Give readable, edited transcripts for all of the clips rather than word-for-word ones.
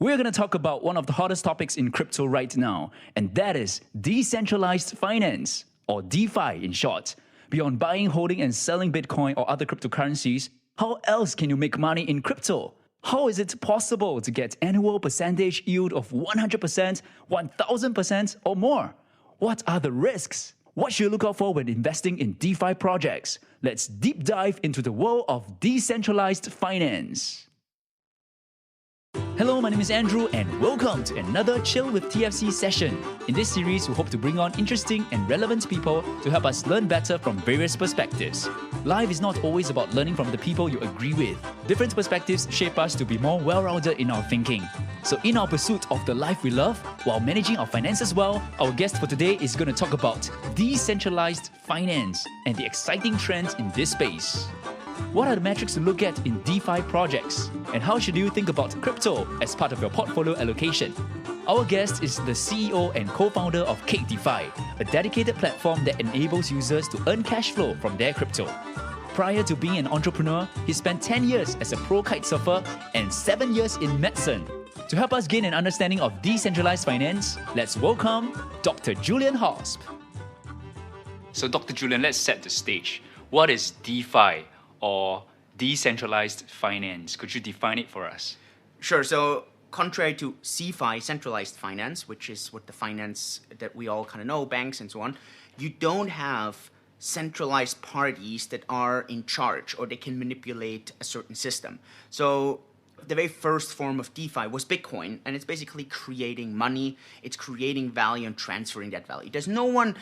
We're going to talk about one of the hottest topics in crypto right now, and that is decentralized finance, or DeFi in short. Beyond buying, holding, and selling Bitcoin or other cryptocurrencies, how else can you make money in crypto? How is it possible to get annual percentage yield of 100%, 1000%, or more? What are the risks? What should you look out for when investing in DeFi projects? Let's deep dive into the world of decentralized finance. Hello, my name is Andrew and welcome to another Chill with TFC session. In this series, we hope to bring on interesting and relevant people to help us learn better from various perspectives. Life is not always about learning from the people you agree with. Different perspectives shape us to be more well-rounded in our thinking. So in our pursuit of the life we love, while managing our finances well, our guest for today is going to talk about decentralized finance and the exciting trends in this space. What are the metrics to look at in DeFi projects? And how should you think about crypto as part of your portfolio allocation? Our guest is the CEO and co-founder of Cake DeFi, a dedicated platform that enables users to earn cash flow from their crypto. Prior to being an entrepreneur, he spent 10 years as a pro kitesurfer and 7 years in medicine. To help us gain an understanding of decentralized finance, let's welcome Dr. Julian Hosp. So Dr. Julian, let's set the stage. What is DeFi? Or decentralized finance? Could you define it for us? Sure. So contrary to CeFi, centralized finance, which is what the finance that we all kind of know, banks and so on, you don't have centralized parties that are in charge or they can manipulate a certain system. So the very first form of DeFi was Bitcoin, and it's basically creating money, it's creating value and transferring that value. There's no one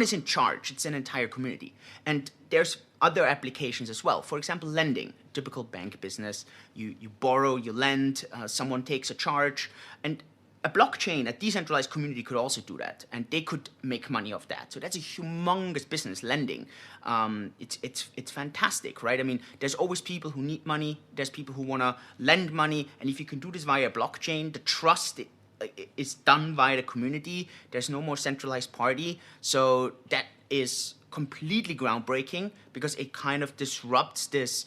is in charge, it's an entire community. And there's other applications as well. For example, lending, typical bank business. You borrow, you lend, someone takes a charge, and a blockchain, a decentralized community could also do that, and they could make money off that. So that's a humongous business, lending. It's fantastic, right? I mean, there's always people who need money, there's people who want to lend money, and if you can do this via blockchain, the trust is done via the community. There's no more centralized party, so that is completely groundbreaking because it kind of disrupts this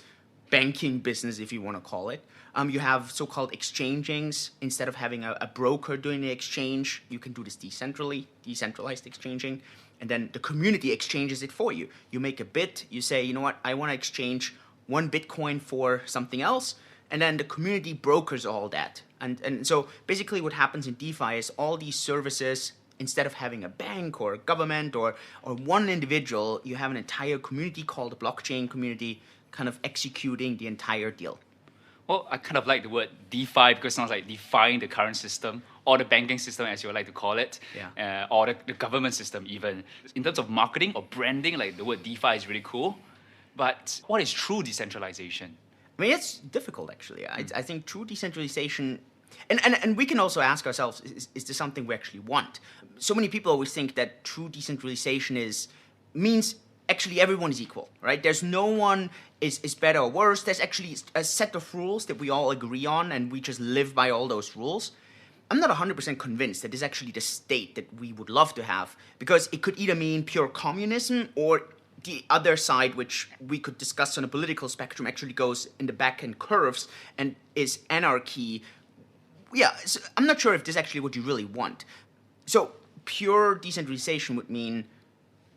banking business, if you want to call it. You have so-called exchangings. Instead of having a broker doing the exchange, you can do this decentralized exchanging, and then the community exchanges it for you. You make a bid, you say, you know what, I want to exchange 1 Bitcoin for something else, and then the community brokers all that. And so basically what happens in DeFi is all these services, instead of having a bank or a government or one individual, you have an entire community called a blockchain community kind of executing the entire deal. Well, I kind of like the word DeFi because it sounds like defying the current system or the banking system, as you would like to call it, or the government system even. In terms of marketing or branding, like the word DeFi is really cool. But what is true decentralization? I mean, it's difficult, actually. I think true decentralization, and we can also ask ourselves, is this something we actually want? So many people always think that true decentralization means actually everyone is equal, right? There's no one is better or worse. There's actually a set of rules that we all agree on, and we just live by all those rules. I'm not 100% convinced that this is actually the state that we would love to have, because it could either mean pure communism or the other side, which we could discuss on a political spectrum, actually goes in the back and curves and is anarchy. Yeah, so I'm not sure if this is actually what you really want. So pure decentralization would mean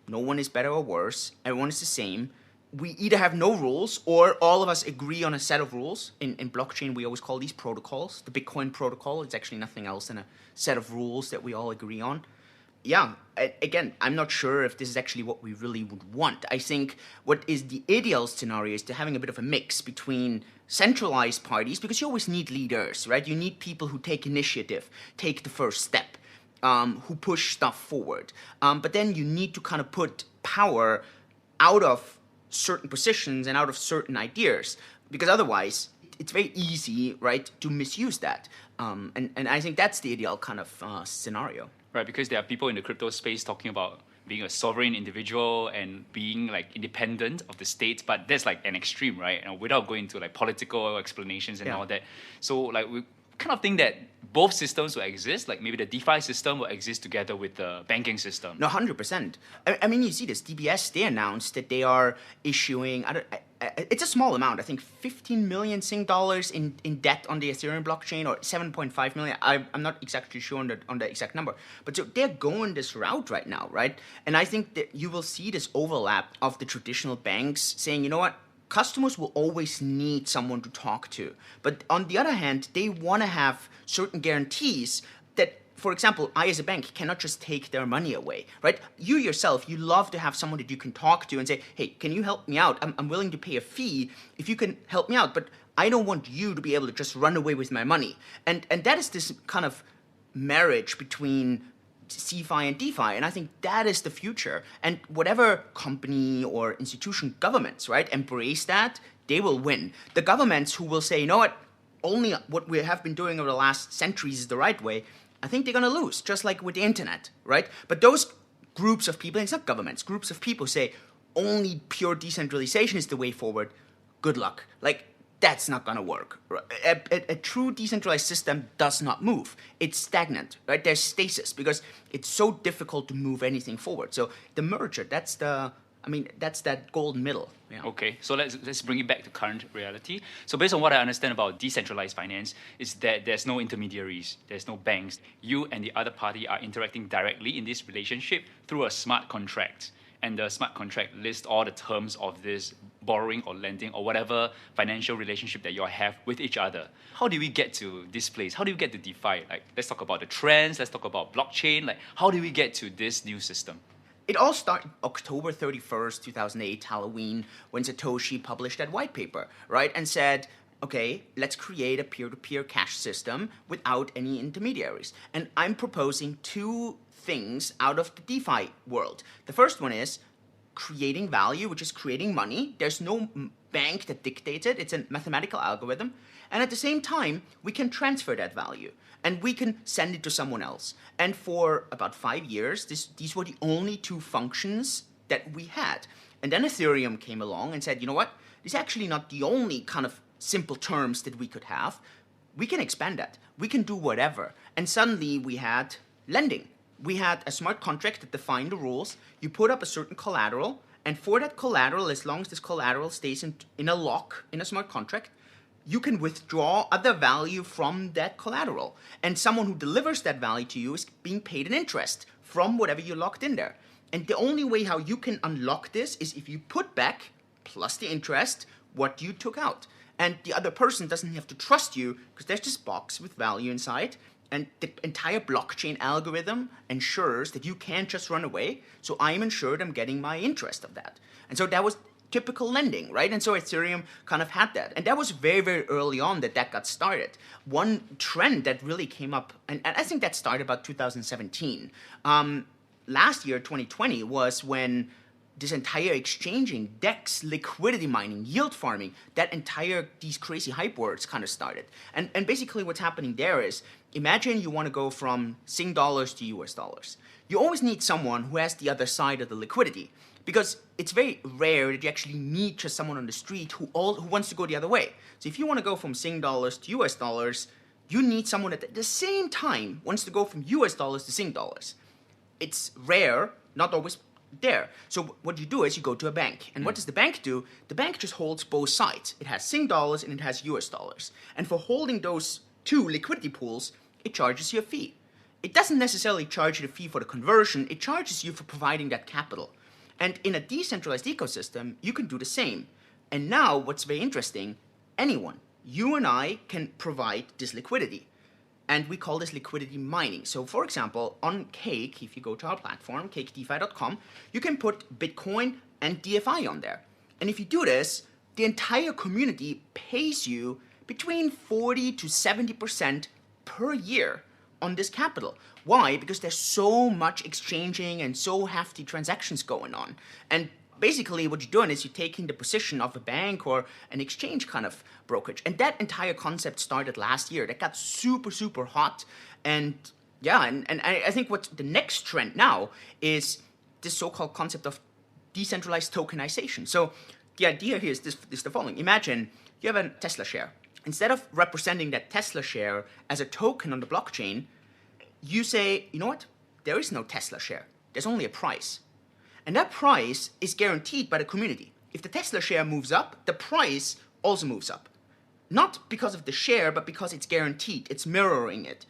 no one is better or worse, everyone is the same. We either have no rules or all of us agree on a set of rules. In blockchain, we always call these protocols. The Bitcoin protocol is actually nothing else than a set of rules that we all agree on. Yeah, again, I'm not sure if this is actually what we really would want. I think what is the ideal scenario is to having a bit of a mix between centralized parties, because you always need leaders, right? You need people who take initiative, take the first step, who push stuff forward. But then you need to kind of put power out of certain positions and out of certain ideas, because otherwise it's very easy, right, to misuse that. And I think that's the ideal kind of scenario. Right, because there are people in the crypto space talking about being a sovereign individual and being like independent of the state, but that's like an extreme, right? And without going into like political explanations and all that. So like we kind of think that both systems will exist, like maybe the DeFi system will exist together with the banking system. No, 100%. I mean, you see this, DBS, they announced that they are issuing, it's a small amount. I think 15 million Sing dollars in debt on the Ethereum blockchain, or 7.5 million. I'm not exactly sure on the exact number. But so they're going this route right now, right? And I think that you will see this overlap of the traditional banks saying, you know what, customers will always need someone to talk to. But on the other hand, they want to have certain guarantees that, for example, I as a bank cannot just take their money away, right? You yourself, you love to have someone that you can talk to and say, hey, can you help me out? I'm willing to pay a fee if you can help me out, but I don't want you to be able to just run away with my money. And that is this kind of marriage between CeFi and DeFi, and I think that is the future. And whatever company or institution, governments, right, embrace that, they will win. The governments who will say, you know what, only what we have been doing over the last centuries is the right way, I think they're going to lose, just like with the internet, right? But those groups of people, and it's not governments, groups of people say only pure decentralization is the way forward. Good luck. Like, that's not going to work. A true decentralized system does not move. It's stagnant, right? There's stasis because it's so difficult to move anything forward. So the merger, that's that golden middle. Yeah. Okay, so let's bring it back to current reality. So based on what I understand about decentralized finance is that there's no intermediaries, there's no banks. You and the other party are interacting directly in this relationship through a smart contract. And the smart contract lists all the terms of this borrowing or lending or whatever financial relationship that you have with each other. How do we get to this place? How do we get to DeFi? Like, let's talk about the trends, let's talk about blockchain. Like, how do we get to this new system? It all started October 31st, 2008, Halloween, when Satoshi published that white paper, right? And said, okay, let's create a peer-to-peer cash system without any intermediaries. And I'm proposing two things out of the DeFi world. The first one is creating value, which is creating money. There's no bank that dictates it. It's a mathematical algorithm. And at the same time, we can transfer that value. And we can send it to someone else. And for about 5 years, these were the only two functions that we had. And then Ethereum came along and said, you know what? This is actually not the only kind of simple terms that we could have. We can expand that. We can do whatever. And suddenly we had lending. We had a smart contract that defined the rules. You put up a certain collateral. And for that collateral, as long as this collateral stays in a lock in a smart contract, you can withdraw other value from that collateral. And someone who delivers that value to you is being paid an interest from whatever you locked in there. And the only way how you can unlock this is if you put back, plus the interest, what you took out. And the other person doesn't have to trust you because there's this box with value inside. And the entire blockchain algorithm ensures that you can't just run away. So I'm ensured I'm getting my interest of that. And so that was typical lending, right? And so Ethereum kind of had that. And that was very, very early on that got started. One trend that really came up, and I think that started about 2017. Last year, 2020, was when this entire exchanging, DEX, liquidity mining, yield farming, these crazy hype words kind of started. And basically what's happening there is, imagine you want to go from Sing dollars to US dollars. You always need someone who has the other side of the liquidity. Because it's very rare that you actually meet just someone on the street who wants to go the other way. So if you want to go from Sing dollars to US dollars, you need someone that at the same time wants to go from US dollars to Sing dollars. It's rare, not always there. So what you do is you go to a bank. And what does the bank do? The bank just holds both sides. It has Sing dollars and it has US dollars. And for holding those two liquidity pools, it charges you a fee. It doesn't necessarily charge you the fee for the conversion. It charges you for providing that capital. And in a decentralized ecosystem, you can do the same. And now, what's very interesting, anyone, you and I, can provide this liquidity. And we call this liquidity mining. So for example, on Cake, if you go to our platform, cakedefi.com, you can put Bitcoin and DFI on there. And if you do this, the entire community pays you between 40 to 70% per year on this capital. Why? Because there's so much exchanging and so hefty transactions going on. And basically what you're doing is you're taking the position of a bank or an exchange kind of brokerage. And that entire concept started last year. That got super, super hot. And yeah, and I think what the next trend now is this so-called concept of decentralized tokenization. So the idea here is the following. Imagine you have a Tesla share. Instead of representing that Tesla share as a token on the blockchain, you say, you know what? There is no Tesla share. There's only a price. And that price is guaranteed by the community. if the Tesla share moves up, the price also moves up. Not because of the share, but because it's guaranteed. It's mirroring it.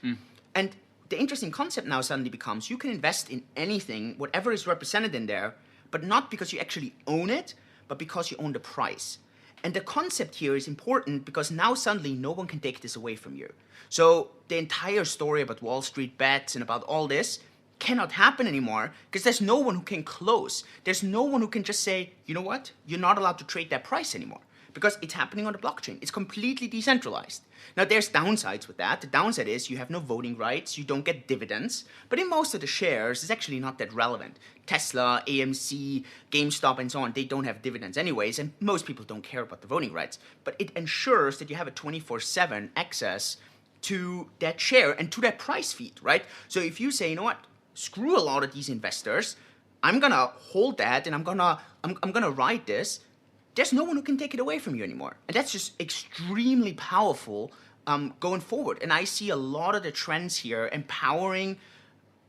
And the interesting concept now suddenly becomes you can invest in anything, whatever is represented in there, but not because you actually own it, but because you own the price. And the concept here is important because now suddenly no one can take this away from you. So the entire story about Wall Street bets and about all this cannot happen anymore because there's no one who can close. There's no one who can just say, you know what, you're not allowed to trade that price anymore because it's happening on the blockchain. It's completely decentralized. Now there's downsides with that. The downside is you have no voting rights, you don't get dividends, but in most of the shares, it's actually not that relevant. Tesla, AMC, GameStop, and so on, they don't have dividends anyways, and most people don't care about the voting rights. But it ensures that you have a 24/7 access to that share and to that price feed, right? So if you say, you know what, screw a lot of these investors, I'm gonna hold that and I'm gonna ride this, there's no one who can take it away from you anymore. And that's just extremely powerful going forward. And I see a lot of the trends here empowering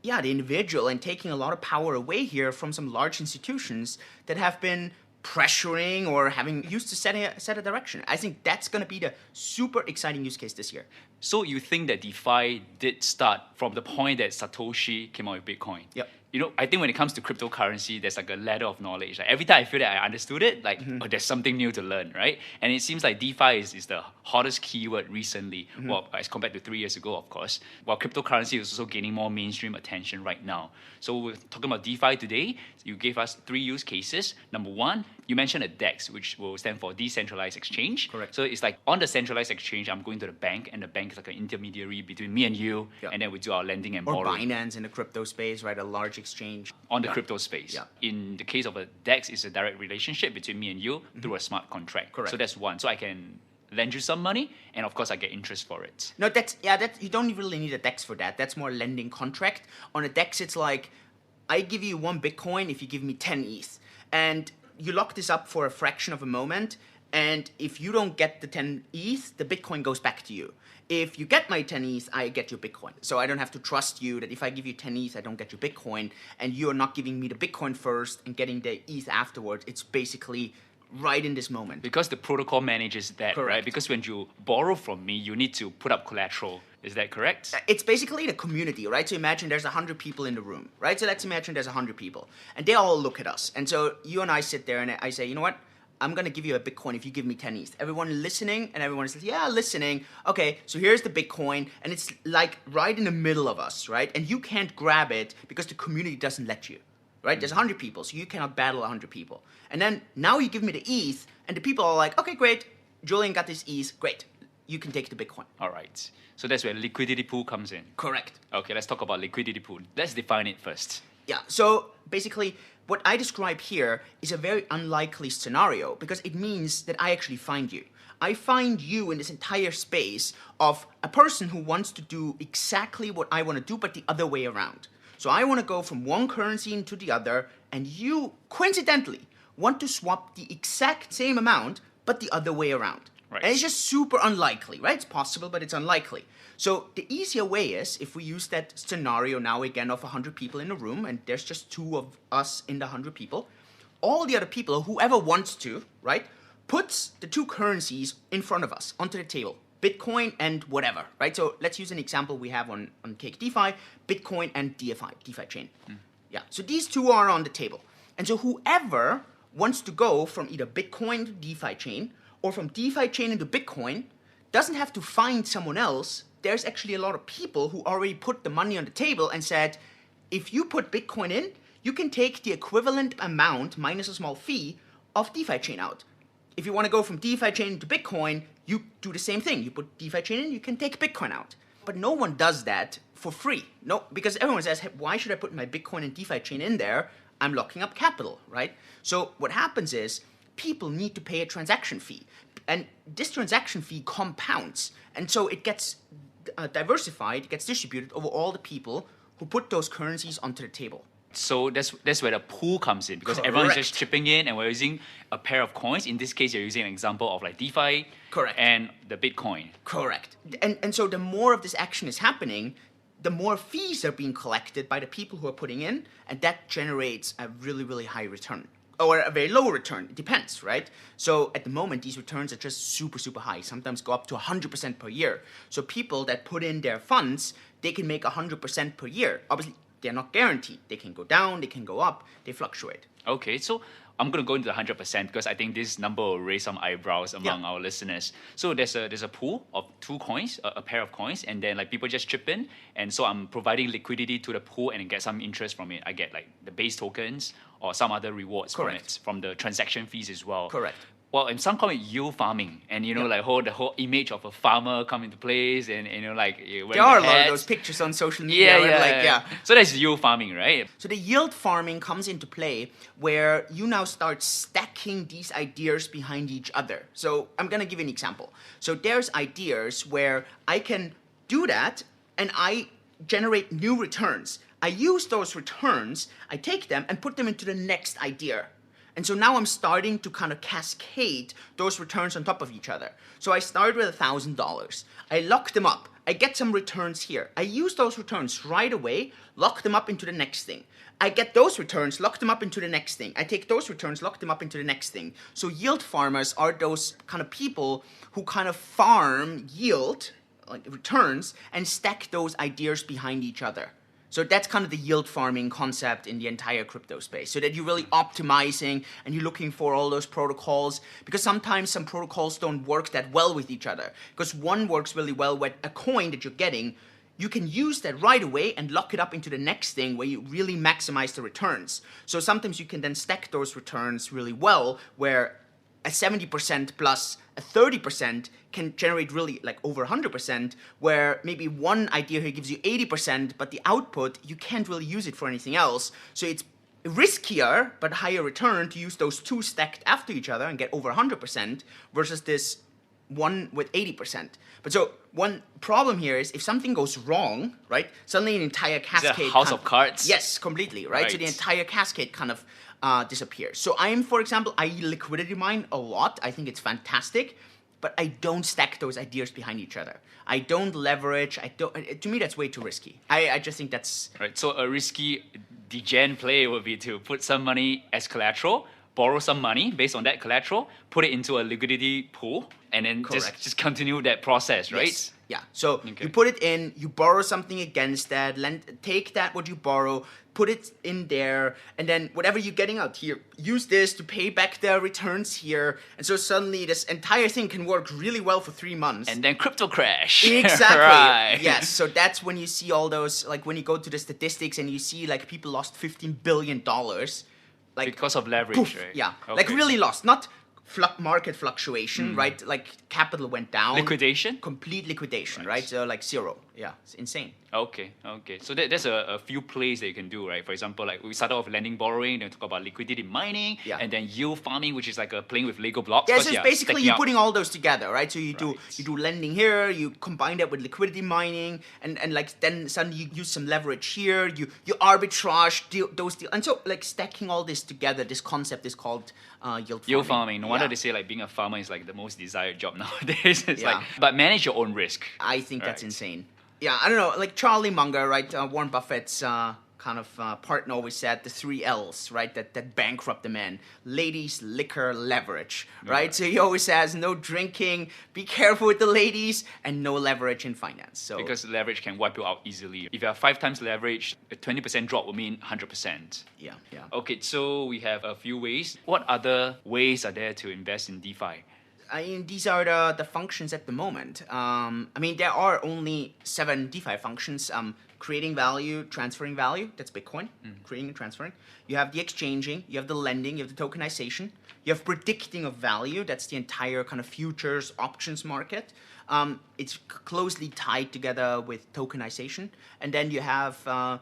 the individual and taking a lot of power away here from some large institutions that have been pressuring or having used to set a direction. I think that's going to be the super exciting use case this year. So you think that DeFi did start from the point that Satoshi came out with Bitcoin? Yep. You know, I think when it comes to cryptocurrency, there's like a ladder of knowledge. Like every time I feel that I understood it, like, oh, there's something new to learn, right? And it seems like DeFi is the hottest keyword recently, well, as compared to 3 years ago, of course, while cryptocurrency is also gaining more mainstream attention right now. So we're talking about DeFi today. You gave us 3 use cases. Number one, you mentioned a DEX, which will stand for decentralized exchange. Correct. So it's like on the centralized exchange, I'm going to the bank, and the bank is like an intermediary between me and you, and then we do our lending and or borrowing. Binance in the crypto space, right? A large exchange. On the crypto space. In the case of a DEX, it's a direct relationship between me and you through a smart contract. Correct. So that's one. So I can lend you some money, and of course I get interest for it. No, that's you don't really need a DEX for that. That's more a lending contract. On a DEX, it's like I give you 1 Bitcoin if you give me 10 ETH, and you lock this up for a fraction of a moment. And if you don't get the 10 ETH, the Bitcoin goes back to you. If you get my 10 ETH, I get your Bitcoin. So I don't have to trust you that if I give you 10 ETH, I don't get your Bitcoin, and you're not giving me the Bitcoin first and getting the ETH afterwards. It's basically right in this moment. Because the protocol manages that, Correct. right? Because when you borrow from me, you need to put up collateral. Is that correct? It's basically the community, right? So imagine there's 100 people in the room, right? So let's imagine there's 100 people, and they all look at us. And so you and I sit there, and I say, you know what? I'm going to give you a Bitcoin if you give me 10 ETH. Everyone listening, and everyone says, yeah, listening. Okay, so here's the Bitcoin, and it's like right in the middle of us, right? And you can't grab it because the community doesn't let you, right? There's 100 people, so you cannot battle 100 people. And then now you give me the ETH, and the people are like, okay, great. Julian got this ETH. Great. You can take the Bitcoin. All right. So that's where liquidity pool comes in. Correct. Okay, let's talk about liquidity pool. Let's define it first. Yeah, so basically what I describe here is a very unlikely scenario because it means that I actually find you. I find you in this entire space of a person who wants to do exactly what I want to do, but the other way around. So I want to go from one currency into the other, and you, coincidentally, want to swap the exact same amount, but the other way around. Right. And it's just super unlikely, right? It's possible, but it's unlikely. So the easier way is, if we use that scenario now again of 100 people in a room, and there's just 2 of us in the 100 people, all the other people, whoever wants to, right, puts the 2 currencies in front of us onto the table, Bitcoin and whatever, right? So let's use an example we have on Cake DeFi, Bitcoin and DeFi chain. Yeah, so these 2 are on the table. And so whoever wants to go from either Bitcoin to DeFi chain or from DeFi chain into Bitcoin doesn't have to find someone else. There's actually a lot of people who already put the money on the table and said, if you put Bitcoin in, you can take the equivalent amount minus a small fee of DeFi chain out. If you want to go from DeFi chain to Bitcoin, you do the same thing. You put DeFi chain in, you can take Bitcoin out. But no one does that for free. No, because everyone says, hey, why should I put my Bitcoin and DeFi chain in there? I'm locking up capital, right? So what happens is people need to pay a transaction fee. And this transaction fee compounds. And so it gets diversified, it gets distributed over all the people who put those currencies onto the table. So that's where the pool comes in, because Correct. everyone's just chipping in, and we're using a pair of coins. In this case, you're using an example of like DeFi Correct. and the Bitcoin. Correct. And so the more of this action is happening, the more fees are being collected by the people who are putting in, and that generates a really, really high return. or a very low return. It depends, right? So at the moment, these returns are just super, super high. Sometimes go up to 100% per year. So people that put in their funds, they can make 100% per year. Obviously, they're not guaranteed. They can go down, they can go up, they fluctuate. Okay, so I'm going to go into the 100% because I think this number will raise some eyebrows among Yeah. our listeners. So there's a pool of 2 coins, a pair of coins, and then like people just chip in, and so I'm providing liquidity to the pool and get some interest from it. I get like the base tokens or some other rewards from Correct. it, from the transaction fees as well. Correct. Well, and some call it yield farming, and you know, Yeah. like the whole image of a farmer come into place, and you know, like wearing There are a the lot of hats. those pictures on social media. Yeah, where, like, yeah. So that's yield farming, right? So the yield farming comes into play where you now start stacking these ideas behind each other. So I'm going to give you an example. So there's ideas where I can do that and I generate new returns. I use those returns, I take them and put them into the next idea. And so now I'm starting to kind of cascade those returns on top of each other. So I start with $1,000. I lock them up. I get some returns here. I use those returns right away, lock them up into the next thing. I get those returns, lock them up into the next thing. I take those returns, lock them up into the next thing. So yield farmers are those kind of people who kind of farm yield, like returns, and stack those ideas behind each other. So that's kind of the yield farming concept in the entire crypto space. So that you're really optimizing and you're looking for all those protocols, because sometimes some protocols don't work that well with each other. Because one works really well with a coin that you're getting, you can use that right away and lock it up into the next thing where you really maximize the returns. So sometimes you can then stack those returns really well, where a 70% plus a 30% can generate really like over 100%, where maybe one idea here gives you 80%, but the output, you can't really use it for anything else. So it's riskier, but higher return to use those two stacked after each other and get over 100% versus this one with 80%. But so one problem here is if something goes wrong, right, suddenly an entire cascade... House of cards? Yes, completely, right? So the entire cascade kind of disappears. So for example, I liquidity mine a lot. I think it's fantastic, but I don't stack those ideas behind each other. I don't leverage. To me, that's way too risky. I just think that's... Right, so a risky degen play would be to put some money as collateral, borrow some money based on that collateral, put it into a liquidity pool, and then just continue that process, right? Yes. Yeah. So you put it in, you borrow something against that, take that what you borrow, put it in there, and then whatever you're getting out here, use this to pay back the returns here. And so suddenly this entire thing can work really well for 3 months. And then crypto crash. Exactly. Right. Yes. So that's when you see all those, like when you go to the statistics and you see like people lost $15 billion. Like, because of leverage, poof, right? Yeah. Okay. Like really lost. Not market fluctuation, right? Like capital went down. Liquidation? Complete liquidation, right? So like zero. Yeah, it's insane. Okay. So there's a few plays that you can do, right? For example, like we started off lending borrowing, then talk about liquidity mining, and then yield farming, which is like playing with Lego blocks. Yeah, so it's basically you're up. putting all those together, right? So you do lending here, you combine that with liquidity mining, and like then suddenly you use some leverage here, you arbitrage those deals, and so like stacking all this together, this concept is called yield farming. Yield farming. No wonder they say like being a farmer is like the most desired job nowadays. It's like, but manage your own risk. I think that's insane. Yeah, I don't know, like Charlie Munger, right? Warren Buffett's kind of partner always said the 3 L's, right? That bankrupt the man: ladies, liquor, leverage, right? So he always says no drinking, be careful with the ladies, and no leverage in finance. So because leverage can wipe you out easily. If you have 5 times leverage, a 20% drop will mean 100%. Yeah. Okay, so we have a few ways. What other ways are there to invest in DeFi? I mean, these are the functions at the moment. I mean, there are only 7 DeFi functions. Creating value, transferring value, that's Bitcoin, creating and transferring. You have the exchanging, you have the lending, you have the tokenization. You have predicting of value, that's the entire kind of futures options market. It's closely tied together with tokenization. And then you have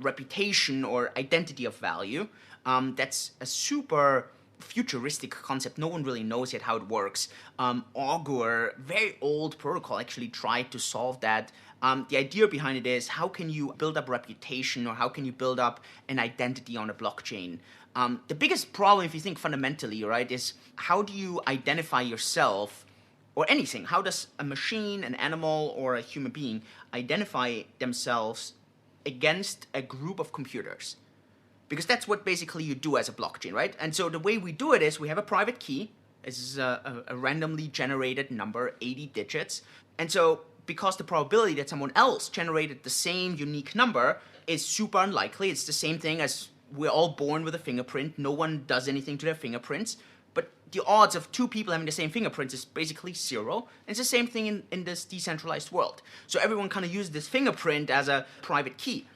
reputation or identity of value. That's a super futuristic concept. No one really knows yet how it works. Augur, very old protocol, actually tried to solve that. The idea behind it is how can you build up reputation or how can you build up an identity on a blockchain? The biggest problem, if you think fundamentally, right, is how do you identify yourself or anything? How does a machine, an animal, or a human being identify themselves against a group of computers? because that's what basically you do as a blockchain, right? And so the way we do it is we have a private key. This is a randomly generated number, 80 digits. And so because the probability that someone else generated the same unique number is super unlikely, it's the same thing as we're all born with a fingerprint. No one does anything to their fingerprints. But the odds of two people having the same fingerprints is basically zero. And it's the same thing in this decentralized world. So everyone kind of uses this fingerprint as a private key.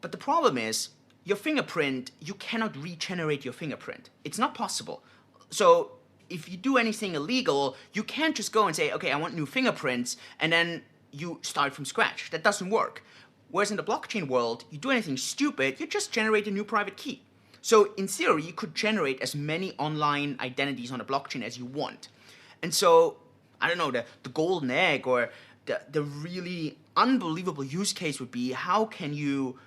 But the problem is, your fingerprint, you cannot regenerate your fingerprint. It's not possible. So if you do anything illegal, you can't just go and say, okay, I want new fingerprints, and then you start from scratch. That doesn't work. Whereas in the blockchain world, you do anything stupid, you just generate a new private key. So in theory, you could generate as many online identities on a blockchain as you want. And so, I don't know, the golden egg or the really unbelievable use case would be, how can you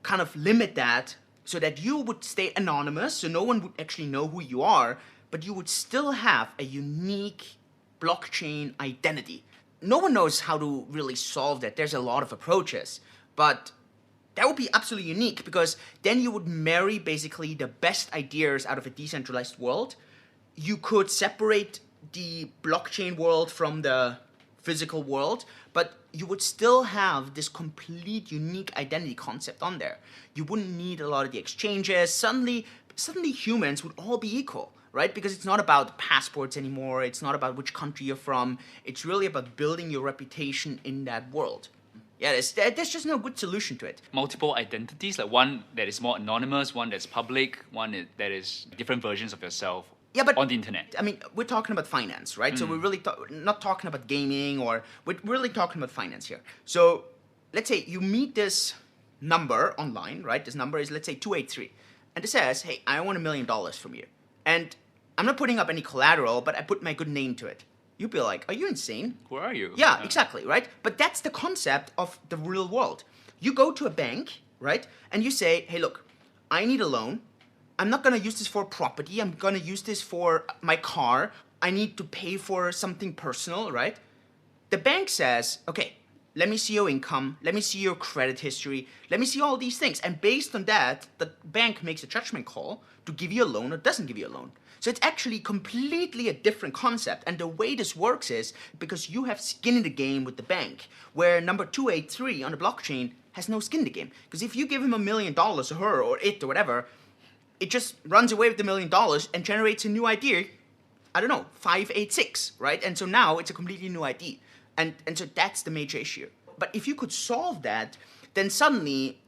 kind of limit that so that you would stay anonymous, so no one would actually know who you are, but you would still have a unique blockchain identity. No one knows how to really solve that. There's a lot of approaches, but that would be absolutely unique, because then you would marry basically the best ideas out of a decentralized world. You could separate the blockchain world from the physical world, but you would still have this complete unique identity concept on there. You wouldn't need a lot of the exchanges. Suddenly humans would all be equal, right? Because it's not about passports anymore. It's not about which country you're from. It's really about building your reputation in that world. Yeah, there's just no good solution to it. Multiple identities, like one that is more anonymous, one that's public, one that is different versions of yourself. Yeah, but on the internet. I mean, we're talking about finance, right? So we're really not talking about gaming, or we're really talking about finance here. So let's say you meet this number online, right? This number is, let's say, 283. And it says, hey, I want $1 million from you. And I'm not putting up any collateral, but I put my good name to it. You'd be like, are you insane? Where are you? Yeah, exactly, right? But that's the concept of the real world. You go to a bank, right? And you say, hey, look, I need a loan. I'm not going to use this for property. I'm going to use this for my car. I need to pay for something personal, right? The bank says, okay, let me see your income. Let me see your credit history. Let me see all these things. And based on that, the bank makes a judgment call to give you a loan or doesn't give you a loan. So it's actually completely a different concept. And the way this works is because you have skin in the game with the bank, where number 283 on the blockchain has no skin in the game. Because if you give him $1 million, or her, or it, or whatever, it just runs away with the $1 million and generates a new ID, I don't know, 586, right? And so now it's a completely new ID. And so that's the major issue. But if you could solve that, then suddenly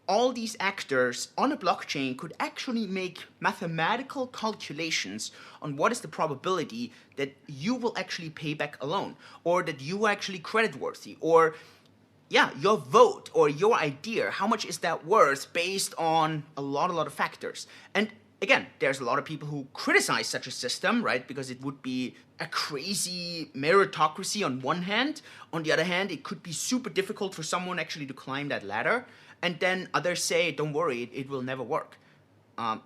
all these actors on a blockchain could actually make mathematical calculations on what is the probability that you will actually pay back a loan, or that you are actually creditworthy, or yeah, your vote or your idea, how much is that worth based on a lot of factors. And again, there's a lot of people who criticize such a system, right? Because it would be a crazy meritocracy on one hand. On the other hand, it could be super difficult for someone actually to climb that ladder. And then others say, don't worry, it will never work.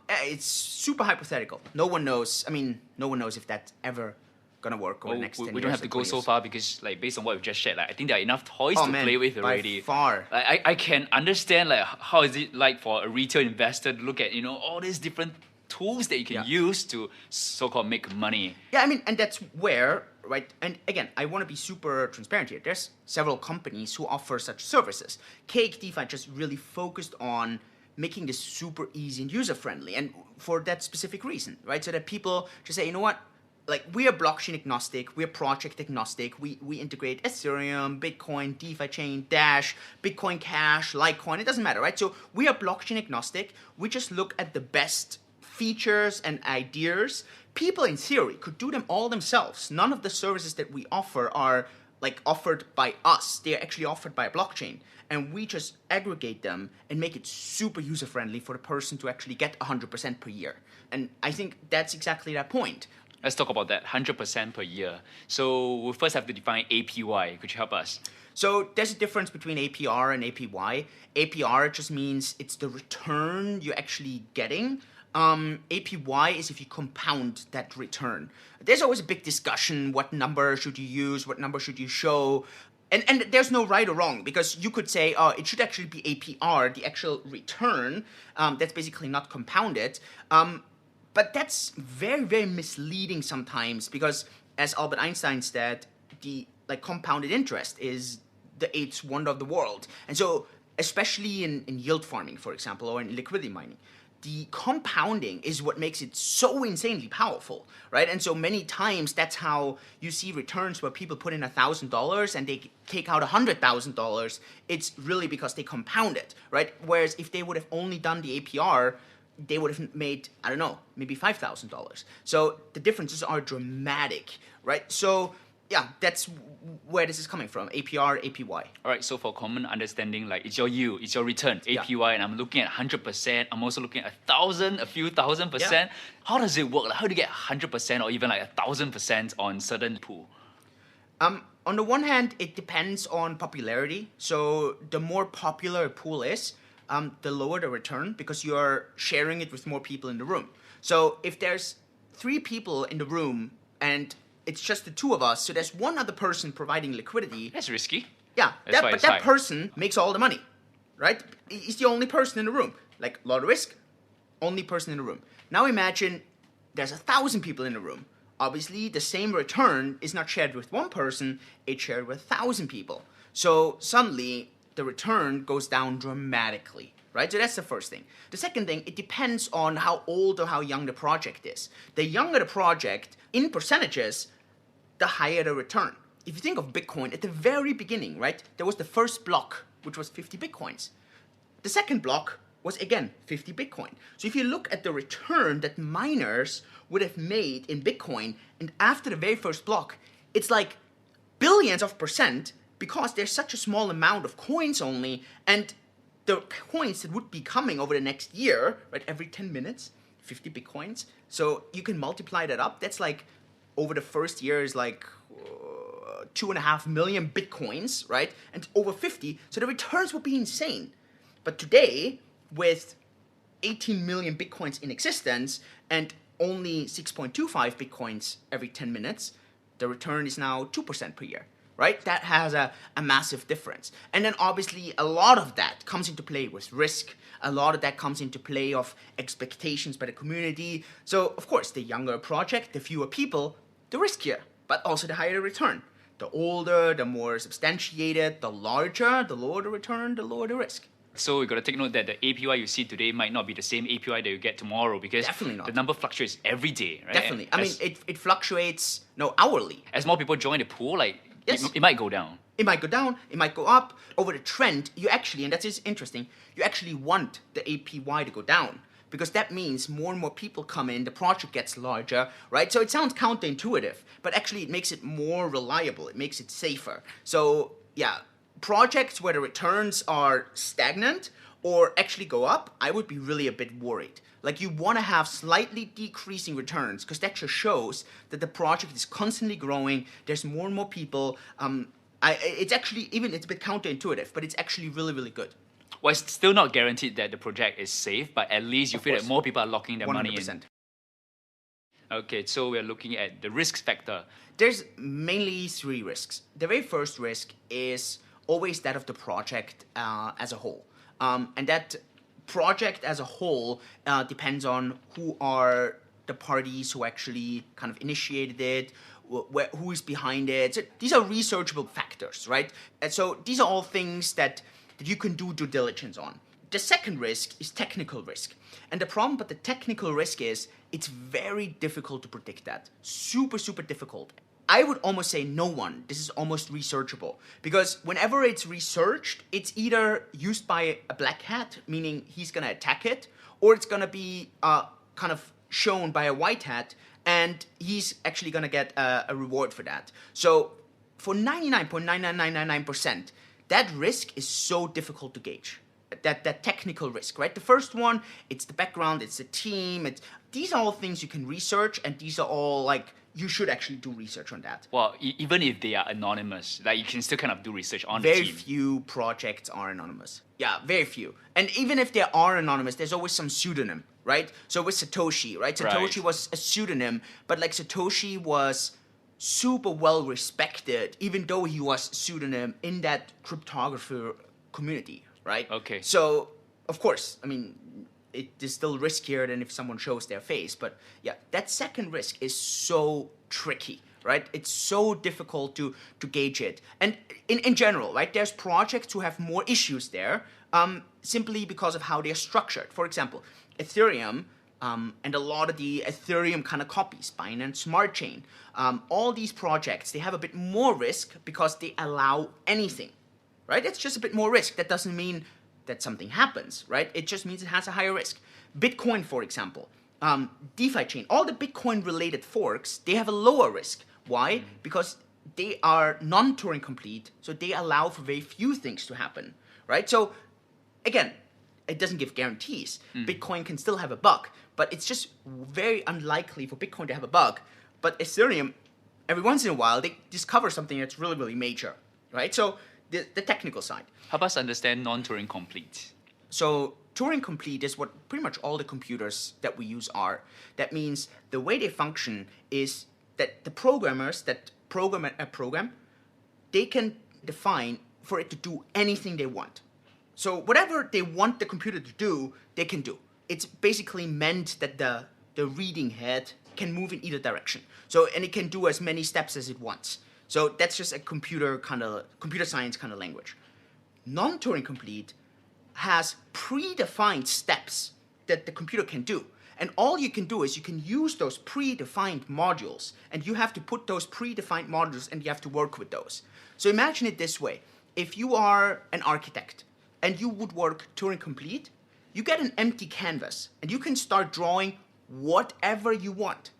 It's super hypothetical. No one knows. I mean, no one knows if that's ever gonna work over the next 10 years. We don't have to go so far, because like based on what we've just shared, like I think there are enough toys to play with already. By far. Like, I can understand like how is it like for a retail investor to look at, you know, all these different tools that you can use to so-called make money. Yeah, I mean, and that's where, right? And again, I want to be super transparent here. There's several companies who offer such services. Cake DeFi just really focused on making this super easy and user-friendly, and for that specific reason, right? So that people just say, you know what? Like, we are blockchain agnostic, we are project agnostic, we integrate Ethereum, Bitcoin, DeFi chain, Dash, Bitcoin Cash, Litecoin, it doesn't matter, right? So we are blockchain agnostic, we just look at the best features and ideas. People in theory could do them all themselves. None of the services that we offer are like offered by us. They are actually offered by a blockchain. And we just aggregate them and make it super user-friendly for the person to actually get 100% per year. And I think that's exactly that point. Let's talk about that, 100% per year. So we first have to define APY. Could you help us? So there's a difference between APR and APY. APR just means it's the return you're actually getting. APY is if you compound that return. There's always a big discussion, what number should you use, what number should you show. And there's no right or wrong, because you could say, oh, it should actually be APR, the actual return, that's basically not compounded. But that's very, very misleading sometimes, because as Albert Einstein said, the compounded interest is the eighth wonder of the world. And so, especially in yield farming, for example, or in liquidity mining, the compounding is what makes it so insanely powerful, right? And so many times that's how you see returns where people put in $1,000 and they take out $100,000. It's really because they compound it, right? Whereas if they would have only done the APR, they would have made, I don't know, maybe $5,000. So the differences are dramatic, right? So yeah, that's where this is coming from, APR, APY. All right, so for common understanding, like it's your yield, it's your return, APY, and I'm looking at 100%, I'm also looking at 1,000, a few thousand percent. How does it work? Like, how do you get 100% or even like 1,000% on certain pool? On the one hand, it depends on popularity. So the more popular a pool is, the lower the return, because you're sharing it with more people in the room. So if there's 3 people in the room and it's just the 2 of us, so there's one other person providing liquidity. That's risky. Yeah, but that person makes all the money, right? He's the only person in the room. Like, a lot of risk, only person in the room. Now imagine there's 1,000 people in the room. Obviously, the same return is not shared with one person, it's shared with 1,000 people. So suddenly, the return goes down dramatically, right? So that's the first thing. The second thing, it depends on how old or how young the project is. The younger the project, in percentages, the higher the return. If you think of Bitcoin, at the very beginning, right, there was the first block, which was 50 Bitcoins. The second block was, again, 50 Bitcoin. So if you look at the return that miners would have made in Bitcoin, and after the very first block, it's like billions of percent, because there's such a small amount of coins only, and the coins that would be coming over the next year, right, every 10 minutes, 50 Bitcoins. So you can multiply that up. That's like, over the first year is like 2.5 million Bitcoins, right? And over 50, so the returns would be insane. But today, with 18 million Bitcoins in existence and only 6.25 Bitcoins every 10 minutes, the return is now 2% per year, right? That has a massive difference. And then obviously a lot of that comes into play with risk. A lot of that comes into play of expectations by the community. So of course, the younger a project, the fewer people, the riskier, but also the higher the return. The older, the more substantiated, the larger, the lower the return, the lower the risk. So you got to take note that the APY you see today might not be the same APY that you get tomorrow, because Definitely not. the number fluctuates every day, right? Definitely. I mean, it fluctuates, hourly. As more people join the pool, like Yes. it might go down. It might go down, it might go up. Over the trend, you actually, and that is interesting, you actually want the APY to go down, because that means more and more people come in, the project gets larger, right? So it sounds counterintuitive, but actually it makes it more reliable, it makes it safer. So yeah, projects where the returns are stagnant or actually go up, I would be really a bit worried. Like, you want to have slightly decreasing returns, because that just shows that the project is constantly growing, there's more and more people. It's actually, even it's a bit counterintuitive, but it's actually really, really good. Well, it's still not guaranteed that the project is safe, but at least you Of feel course. that more people are locking their 100%. money in. Okay, so we're looking at the risk factor. There's mainly 3 risks. The very first risk is always that of the project as a whole. And that project as a whole depends on who are the parties who actually kind of initiated it, who is behind it. So these are researchable factors, right? And so these are all things that you can do due diligence on. The second risk is technical risk. And the problem with the technical risk is it's very difficult to predict that. Super, super difficult. I would almost say no one. This is almost researchable. Because whenever it's researched, it's either used by a black hat, meaning he's going to attack it, or it's going to be kind of shown by a white hat, and he's actually going to get a reward for that. So for 99.99999%, that risk is so difficult to gauge. That technical risk, right? The first one, it's the background, it's the team. These are all things you can research, and these are all like, you should actually do research on that. Well, even if they are anonymous, like you can still kind of do research on Very the team. few projects are anonymous. Yeah, very few. And even if they are anonymous, there's always some pseudonym, right? So with Satoshi, right? Satoshi Right. was a pseudonym, but like Satoshi was super well respected, even though he was pseudonym in that cryptographer community, right? Okay. So, of course, I mean, it is still riskier than if someone shows their face. But yeah, that second risk is so tricky, right? It's so difficult to gauge it. And in general, right, there's projects who have more issues there simply because of how they're structured. For example, Ethereum and a lot of the Ethereum kind of copies, Binance Smart Chain, all these projects, they have a bit more risk because they allow anything, right? It's just a bit more risk. That doesn't mean that something happens, right? It just means it has a higher risk. Bitcoin, for example, DeFi chain, all the Bitcoin-related forks, they have a lower risk. Why? Because they are non-Turing complete, so they allow for very few things to happen, right? So, again, it doesn't give guarantees. Bitcoin can still have a bug, but it's just very unlikely for Bitcoin to have a bug. But Ethereum, every once in a while, they discover something that's really, really major, right? So, the technical side. Help us understand non-Turing complete. So Turing complete is what pretty much all the computers that we use are. That means the way they function is that the programmers that program a program, they can define for it to do anything they want. So whatever they want the computer to do, they can do. It's basically meant that the reading head can move in either direction. So, and it can do as many steps as it wants. So that's just a computer science kind of language. Non-Turing complete has predefined steps that the computer can do. And all you can do is you can use those predefined modules, and you have to put those predefined modules and you have to work with those. So imagine it this way. If you are an architect and you would work Turing complete, you get an empty canvas and you can start drawing whatever you want.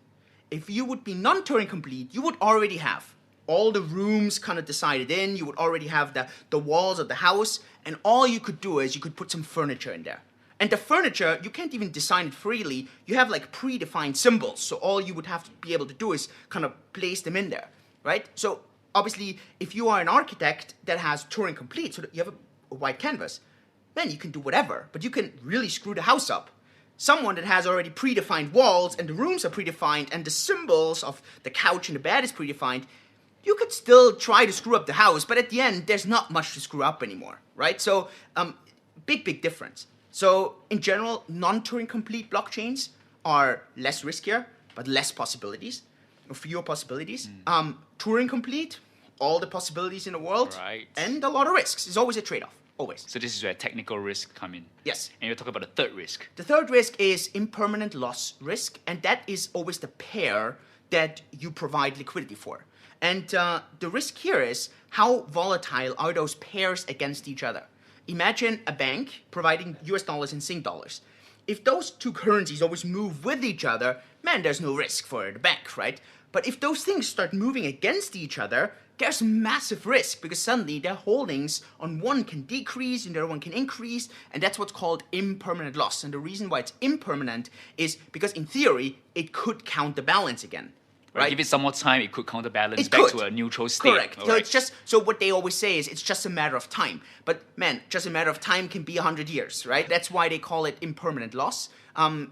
If you would be non-Turing complete, you would already have all the rooms kind of decided in, you would already have the walls of the house, and all you could do is you could put some furniture in there. And the furniture, you can't even design it freely. You have like predefined symbols, so all you would have to be able to do is kind of place them in there, right? So obviously, if you are an architect that has Turing complete, so that you have a white canvas, then you can do whatever, but you can really screw the house up. Someone that has already predefined walls, and the rooms are predefined, and the symbols of the couch and the bed is predefined, you could still try to screw up the house, but at the end, there's not much to screw up anymore, right? So, big difference. So, in general, non-Turing complete blockchains are less riskier, but less possibilities, or fewer possibilities. Turing complete, all the possibilities in the world, Right. and a lot of risks. It's always a trade-off, always. So this is where technical risk come in. Yes. And you're talking about the third risk. The third risk is impermanent loss risk, and that is always the pair that you provide liquidity for. And the risk here is how volatile are those pairs against each other. Imagine a bank providing US dollars and Sing dollars. If those two currencies always move with each other, man, there's no risk for the bank, right? But if those things start moving against each other, there's massive risk because suddenly their holdings on one can decrease and the other one can increase, and that's what's called impermanent loss. And the reason why it's impermanent is because in theory, it could counterbalance again. Right? Give it some more time, it could counterbalance It back could. to a neutral state. Correct. All So right. it's just, so what they always say is it's just a matter of time. But man, just a matter of time can be 100 years, right? That's why they call it impermanent loss.